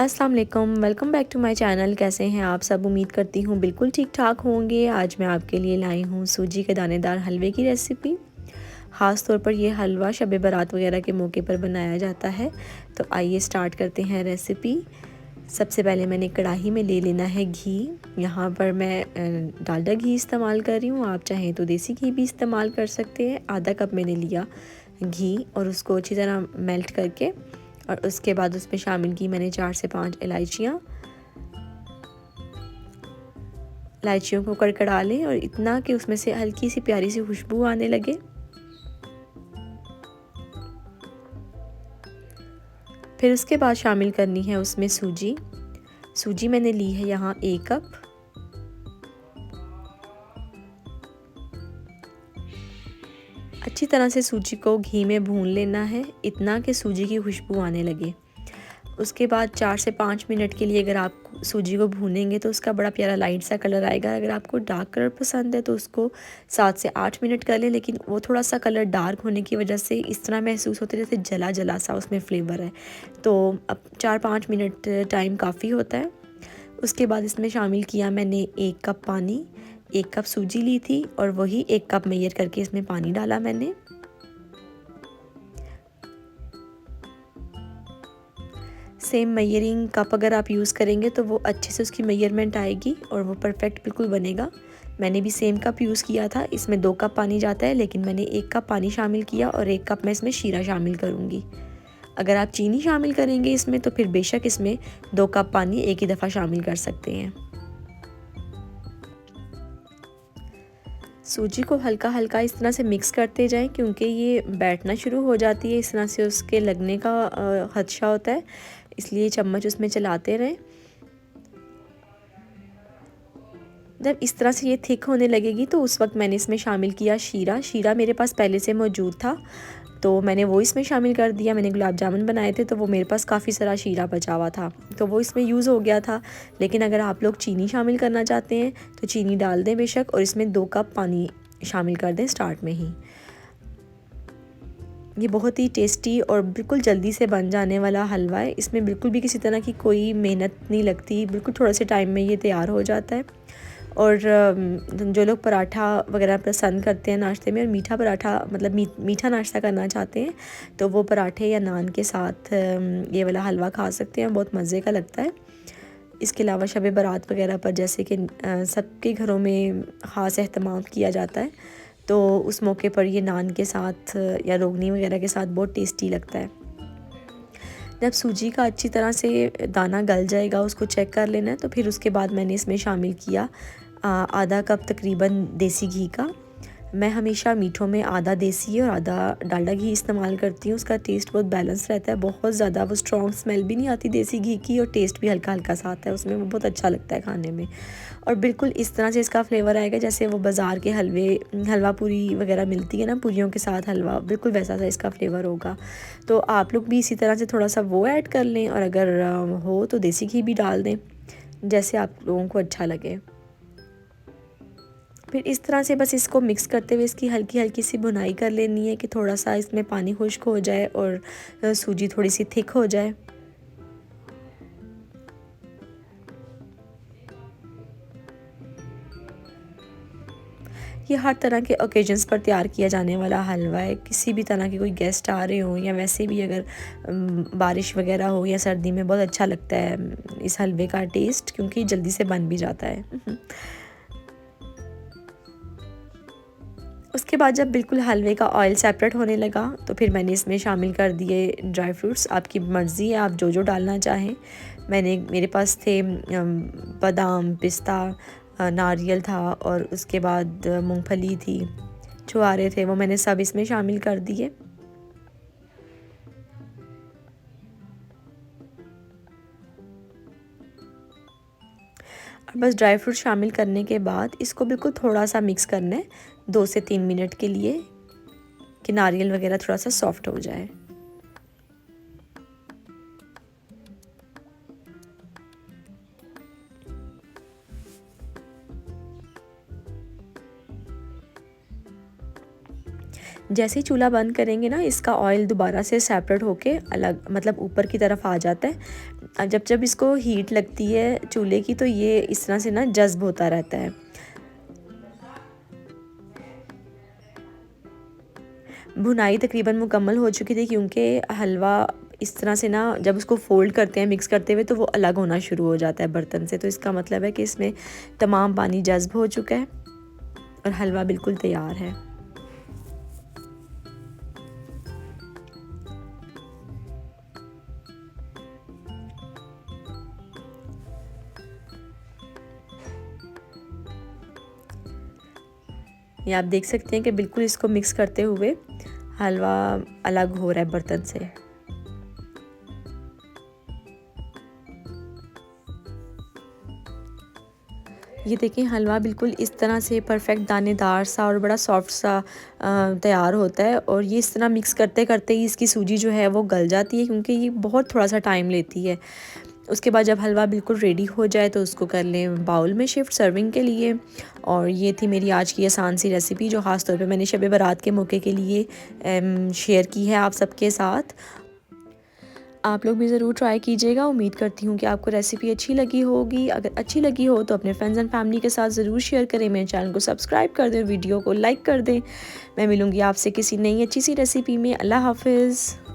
अस्सलाम वालेकुम, welcome back to my channel. कैसे हैं आप सब? उम्मीद करती हूँ बिल्कुल ठीक ठाक होंगे। आज मैं आपके लिए लाई हूँ सूजी के दानेदार हलवे की रेसिपी। ख़ास तौर पर ये हलवा शब बारात वगैरह के मौके पर बनाया जाता है। तो आइए स्टार्ट करते हैं रेसिपी। सबसे पहले मैंने कढ़ाई में ले लेना है घी। यहाँ पर मैं डालडा घी इस्तेमाल कर रही हूँ, आप चाहें तो देसी घी भी इस्तेमाल कर सकते हैं। आधा कप मैंने लिया घी और उसको अच्छी तरह मेल्ट करके और उसके बाद उसमें शामिल की मैंने 4 से 5 इलायचियों को कड़कड़ा लें और इतना कि उसमें से हल्की सी प्यारी सी खुशबू आने लगे। फिर उसके बाद शामिल करनी है उसमें सूजी मैंने ली है यहाँ 1 कप। अच्छी तरह से सूजी को घी में भून लेना है, इतना कि सूजी की खुशबू आने लगे। उसके बाद 4 से 5 मिनट के लिए अगर आप सूजी को भूनेंगे तो उसका बड़ा प्यारा लाइट सा कलर आएगा। अगर आपको डार्क कलर पसंद है तो उसको 7 से 8 मिनट कर लें, लेकिन वो थोड़ा सा कलर डार्क होने की वजह से इस तरह महसूस होता है जैसे जला जला सा उसमें फ्लेवर है। तो अब 4-5 मिनट टाइम काफ़ी होता है। उसके बाद इसमें शामिल किया मैंने 1 कप पानी। 1 कप सूजी ली थी और वही 1 कप मेजर करके इसमें पानी डाला मैंने। सेम मेजरिंग कप अगर आप यूज़ करेंगे तो वो अच्छे से उसकी मेजरमेंट आएगी और वो परफेक्ट बिल्कुल बनेगा। मैंने भी सेम कप यूज़ किया था। इसमें 2 कप पानी जाता है, लेकिन मैंने 1 कप पानी शामिल किया और 1 कप मैं इसमें शीरा शामिल करूँगी। अगर आप चीनी शामिल करेंगे इसमें तो फिर बेशक इसमें 2 कप पानी एक ही दफ़ा शामिल कर सकते हैं। सूजी को हल्का हल्का इस तरह से मिक्स करते जाएं, क्योंकि ये बैठना शुरू हो जाती है, इस तरह से उसके लगने का खदशा होता है, इसलिए चम्मच उसमें चलाते रहें। जब इस तरह से ये थिक होने लगेगी तो उस वक्त मैंने इसमें शामिल किया शीरा मेरे पास पहले से मौजूद था तो मैंने वो इसमें शामिल कर दिया। मैंने गुलाब जामुन बनाए थे तो वो मेरे पास काफ़ी सारा शीरा बचा हुआ था तो वो इसमें यूज़ हो गया था। लेकिन अगर आप लोग चीनी शामिल करना चाहते हैं तो चीनी डाल दें बेशक, और इसमें 2 कप पानी शामिल कर दें स्टार्ट में ही। ये बहुत ही टेस्टी और बिल्कुल जल्दी से बन जाने वाला हलवा है। इसमें बिल्कुल भी किसी तरह की कोई मेहनत नहीं लगती, बिल्कुल थोड़े से टाइम में ये तैयार हो जाता है। और जो लोग पराठा वगैरह पसंद करते हैं नाश्ते में और मीठा पराठा मतलब मीठा नाश्ता करना चाहते हैं तो वो पराठे या नान के साथ ये वाला हलवा खा सकते हैं, बहुत मज़े का लगता है। इसके अलावा शब बारात वगैरह पर जैसे कि सबके घरों में ख़ास एहतमाम किया जाता है तो उस मौके पर ये नान के साथ या रोगनी वगैरह के साथ बहुत टेस्टी लगता है। जब सूजी का अच्छी तरह से दाना गल जाएगा उसको चेक कर लेना है। तो फिर उसके बाद मैंने इसमें शामिल किया आधा कप तकरीबन देसी घी का। मैं हमेशा मीठों में आधा देसी और आधा डालडा घी इस्तेमाल करती हूँ। उसका टेस्ट बहुत बैलेंस रहता है, बहुत ज़्यादा वो स्ट्रॉन्ग स्मेल भी नहीं आती देसी घी की और टेस्ट भी हल्का हल्का सा आता है उसमें, वो बहुत अच्छा लगता है खाने में। और बिल्कुल इस तरह से इसका फ्लेवर आएगा जैसे वो बाज़ार के हलवा पूरी वगैरह मिलती है ना, पूरियों के साथ हलवा, बिल्कुल वैसा सा इसका फ्लेवर होगा। तो आप लोग भी इसी तरह से थोड़ा सा वो ऐड कर लें और अगर हो तो देसी घी भी डाल दें, जैसे आप लोगों को अच्छा लगे। फिर इस तरह से बस इसको मिक्स करते हुए इसकी हल्की हल्की सी भुनाई कर लेनी है कि थोड़ा सा इसमें पानी खुश्क हो जाए और सूजी थोड़ी सी थिक हो जाए। ये हर तरह के ओकेजन्स पर तैयार किया जाने वाला हलवा है। किसी भी तरह के कोई गेस्ट आ रहे हों या वैसे भी अगर बारिश वगैरह हो या सर्दी में बहुत अच्छा लगता है इस हलवे का टेस्ट, क्योंकि जल्दी से बन भी जाता है। उसके बाद जब बिल्कुल हलवे का ऑयल सेपरेट होने लगा तो फिर मैंने इसमें शामिल कर दिए ड्राई फ्रूट्स। आपकी मर्ज़ी है आप जो जो डालना चाहें। मेरे पास थे बादाम, पिस्ता, नारियल था और उसके बाद मूंगफली थी, छुआरे थे, वो मैंने सब इसमें शामिल कर दिए। और बस ड्राई फ्रूट शामिल करने के बाद इसको बिल्कुल थोड़ा सा मिक्स करना है 2 से 3 मिनट के लिए कि नारियल वगैरह थोड़ा सा सॉफ्ट हो जाए। जैसे ही चूल्हा बंद करेंगे ना, इसका ऑयल दोबारा से सेपरेट होके अलग मतलब ऊपर की तरफ आ जाता है। जब जब इसको हीट लगती है चूल्हे की तो ये इस तरह से ना जज्ब होता रहता है। भुनाई तकरीबन मुकम्मल हो चुकी थी क्योंकि हलवा इस तरह से ना जब उसको फ़ोल्ड करते हैं मिक्स करते हुए तो वो अलग होना शुरू हो जाता है बर्तन से, तो इसका मतलब है कि इसमें तमाम पानी जज्ब हो चुका है और हलवा बिल्कुल तैयार है। ये आप देख सकते हैं कि बिल्कुल इसको मिक्स करते हुए हलवा अलग हो रहा है बर्तन से। ये देखें हलवा बिल्कुल इस तरह से परफेक्ट दानेदार सा और बड़ा सॉफ्ट सा तैयार होता है, और ये इस तरह मिक्स करते करते ही इसकी सूजी जो है वो गल जाती है क्योंकि ये बहुत थोड़ा सा टाइम लेती है। उसके बाद जब हलवा बिल्कुल रेडी हो जाए तो उसको कर लें बाउल में शिफ्ट सर्विंग के लिए। और ये थी मेरी आज की आसान सी रेसिपी जो ख़ास तौर पे मैंने शब बारात के मौके के लिए शेयर की है आप सबके साथ। आप लोग भी ज़रूर ट्राई कीजिएगा। उम्मीद करती हूँ कि आपको रेसिपी अच्छी लगी होगी। अगर अच्छी लगी हो तो अपने फ्रेंड्स एंड फैमिली के साथ ज़रूर शेयर करें, मेरे चैनल को सब्सक्राइब कर दें, वीडियो को लाइक कर दें। मैं मिलूँगी आपसे किसी नई अच्छी सी रेसिपी में। अल्लाह हाफ़िज़।